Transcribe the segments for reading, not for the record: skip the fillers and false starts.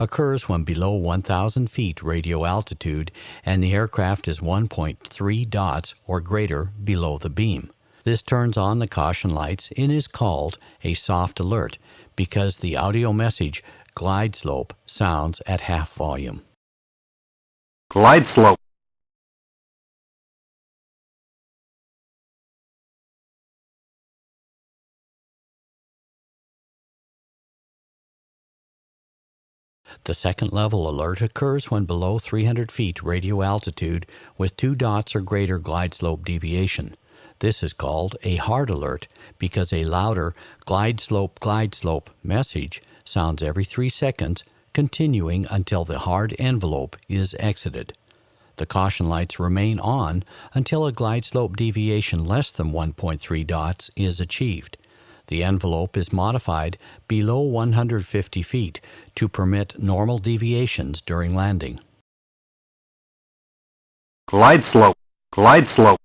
occurs when below 1,000 feet radio altitude and the aircraft is 1.3 dots or greater below the beam. This turns on the caution lights and is called a soft alert because the audio message glide slope sounds at half volume. Glide slope. The second level alert occurs when below 300 feet radio altitude with 2 dots or greater glide slope deviation. This is called a hard alert because a louder glide slope message sounds every 3 seconds, continuing until the hard envelope is exited. The caution lights remain on until a glide slope deviation less than 1.3 dots is achieved. The envelope is modified below 150 feet to permit normal deviations during landing. Glide slope. Glide slope.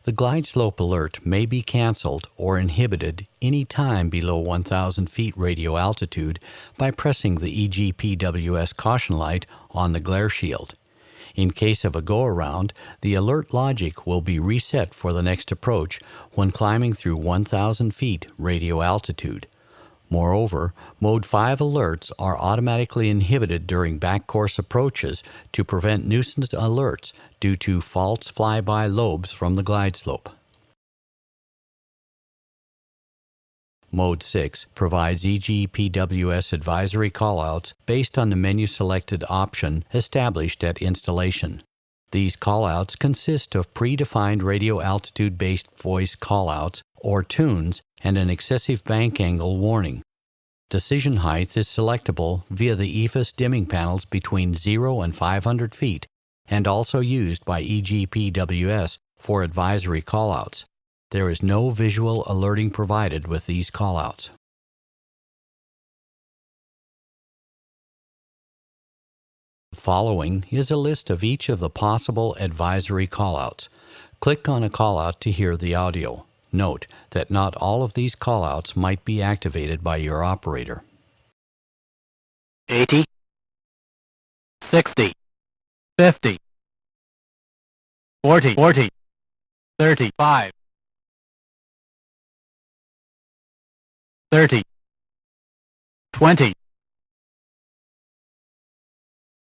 The glide slope alert may be canceled or inhibited any time below 1,000 feet radio altitude by pressing the EGPWS caution light on the glare shield. In case of a go-around, the alert logic will be reset for the next approach when climbing through 1,000 feet radio altitude. Moreover, Mode 5 alerts are automatically inhibited during back-course approaches to prevent nuisance alerts due to false flyby lobes from the glide slope. Mode 6 provides EGPWS advisory callouts based on the menu-selected option established at installation. These callouts consist of predefined radio altitude-based voice callouts or tunes and an excessive bank angle warning. Decision height is selectable via the EFIS dimming panels between 0 and 500 feet and also used by EGPWS for advisory callouts. There is no visual alerting provided with these callouts. The following is a list of each of the possible advisory callouts. Click on a callout to hear the audio. Note that not all of these callouts might be activated by your operator. 80, 60, 50, 40, 35, 30, 20,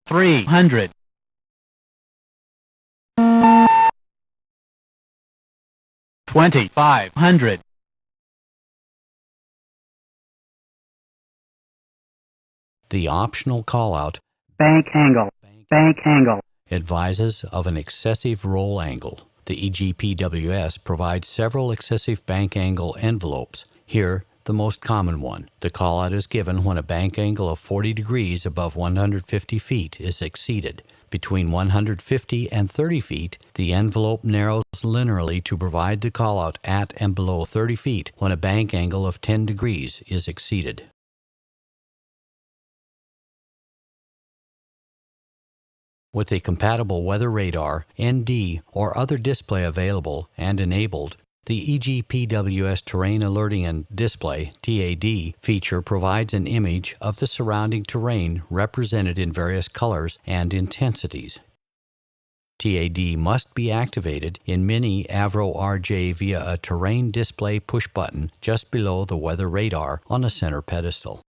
300, 2,500, The optional callout bank angle, bank angle, advises of an excessive roll angle. The EGPWS provides several excessive bank angle envelopes. Here, the most common one. The callout is given when a bank angle of 40 degrees above 150 feet is exceeded. Between 150 and 30 feet, the envelope narrows linearly to provide the callout at and below 30 feet when a bank angle of 10 degrees is exceeded. With a compatible weather radar, ND, or other display available and enabled, the EGPWS Terrain Alerting and Display (TAD) feature provides an image of the surrounding terrain represented in various colors and intensities. TAD must be activated in Mini Avro RJ via a terrain display push button just below the weather radar on the center pedestal.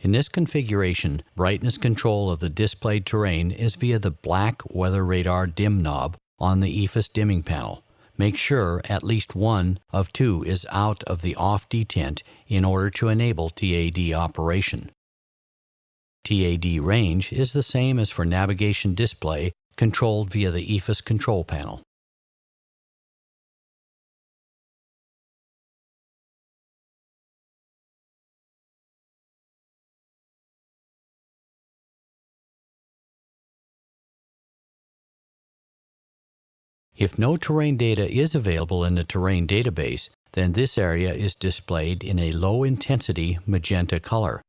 In this configuration, brightness control of the displayed terrain is via the black weather radar dim knob on the EFIS dimming panel. Make sure at least one of two is out of the off detent in order to enable TAD operation. TAD range is the same as for navigation display controlled via the EFIS control panel. If no terrain data is available in the terrain database, then this area is displayed in a low-intensity magenta color.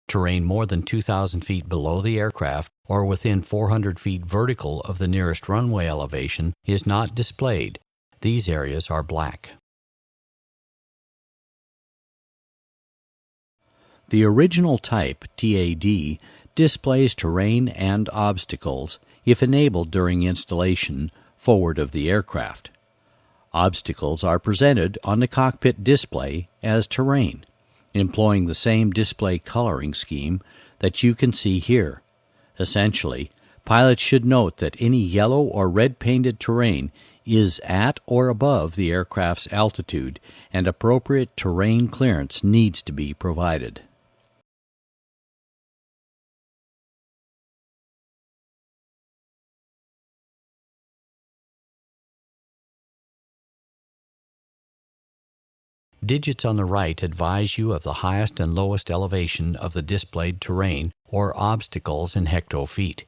Terrain more than 2,000 feet below the aircraft or within 400 feet vertical of the nearest runway elevation is not displayed. These areas are black. The original type, TAD, displays terrain and obstacles, if enabled during installation, forward of the aircraft. Obstacles are presented on the cockpit display as terrain, employing the same display coloring scheme that you can see here. Essentially, pilots should note that any yellow or red painted terrain is at or above the aircraft's altitude, and appropriate terrain clearance needs to be provided. Digits on the right advise you of the highest and lowest elevation of the displayed terrain or obstacles in hectofeet.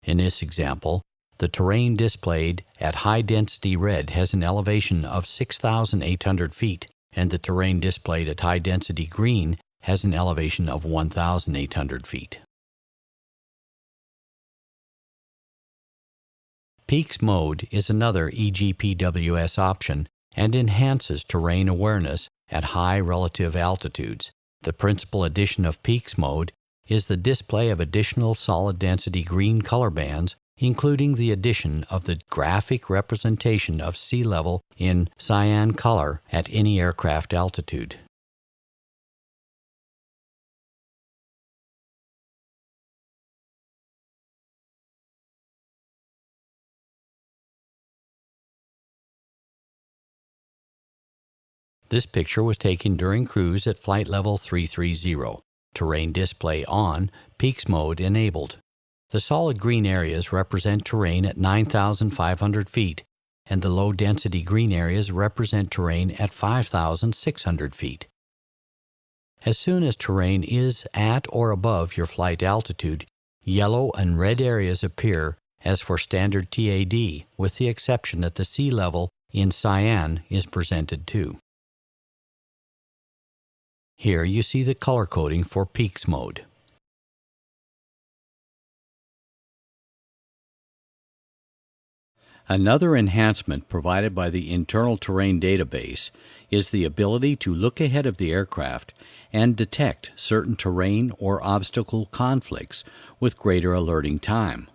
In this example, the terrain displayed at high-density red has an elevation of 6,800 feet, and the terrain displayed at high-density green has an elevation of 1,800 feet. Peaks mode is another EGPWS option and enhances terrain awareness at high relative altitudes. The principal addition of Peaks mode is the display of additional solid density green color bands, including the addition of the graphic representation of sea level in cyan color at any aircraft altitude. This picture was taken during cruise at flight level 330. Terrain display on, Peaks mode enabled. The solid green areas represent terrain at 9,500 feet, and the low-density green areas represent terrain at 5,600 feet. As soon as terrain is at or above your flight altitude, yellow and red areas appear as for standard TAD, with the exception that the sea level in cyan is presented too. Here you see the color coding for Peaks mode. Another enhancement provided by the internal terrain database is the ability to look ahead of the aircraft and detect certain terrain or obstacle conflicts with greater alerting time.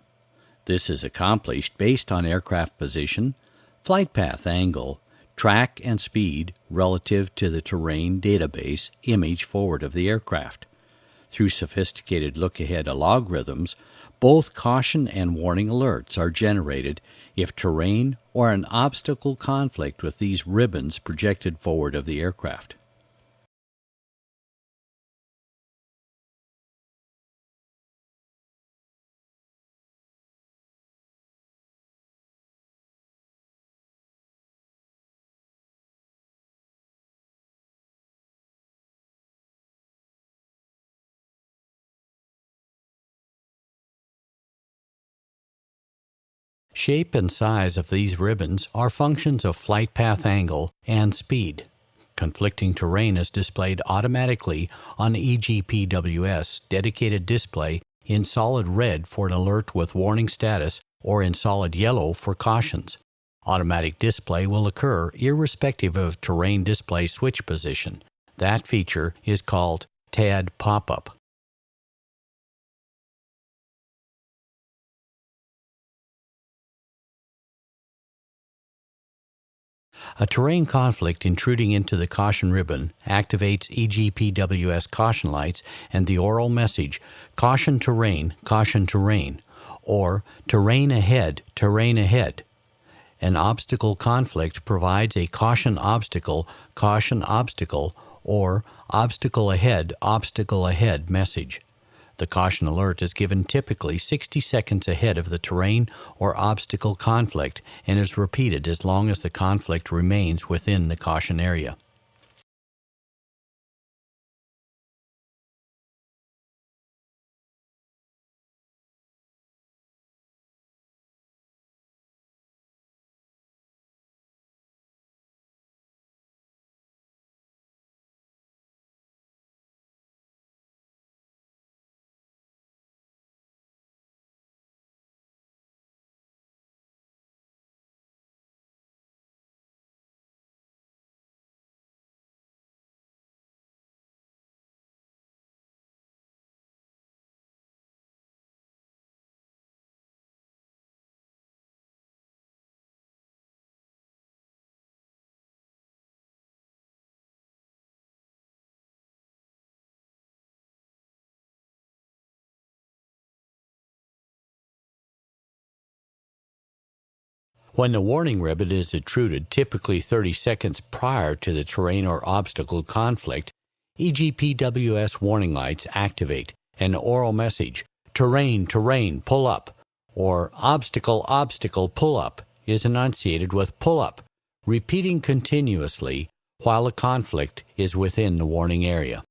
This is accomplished based on aircraft position, flight path angle, track and speed relative to the terrain database image forward of the aircraft. Through sophisticated look-ahead algorithms, both caution and warning alerts are generated if terrain or an obstacle conflict with these ribbons projected forward of the aircraft. Shape and size of these ribbons are functions of flight path angle and speed. Conflicting terrain is displayed automatically on EGPWS dedicated display in solid red for an alert with warning status or in solid yellow for cautions. Automatic display will occur irrespective of terrain display switch position. That feature is called TAD pop-up. A terrain conflict intruding into the caution ribbon activates EGPWS caution lights and the oral message, caution terrain, or terrain ahead, terrain ahead. An obstacle conflict provides a caution obstacle, or obstacle ahead message. The caution alert is given typically 60 seconds ahead of the terrain or obstacle conflict and is repeated as long as the conflict remains within the caution area. When the warning ribbon is extruded, typically 30 seconds prior to the terrain or obstacle conflict, EGPWS warning lights activate. An oral message, terrain, terrain, pull up, or obstacle, obstacle, pull up, is enunciated with pull up, repeating continuously while the conflict is within the warning area.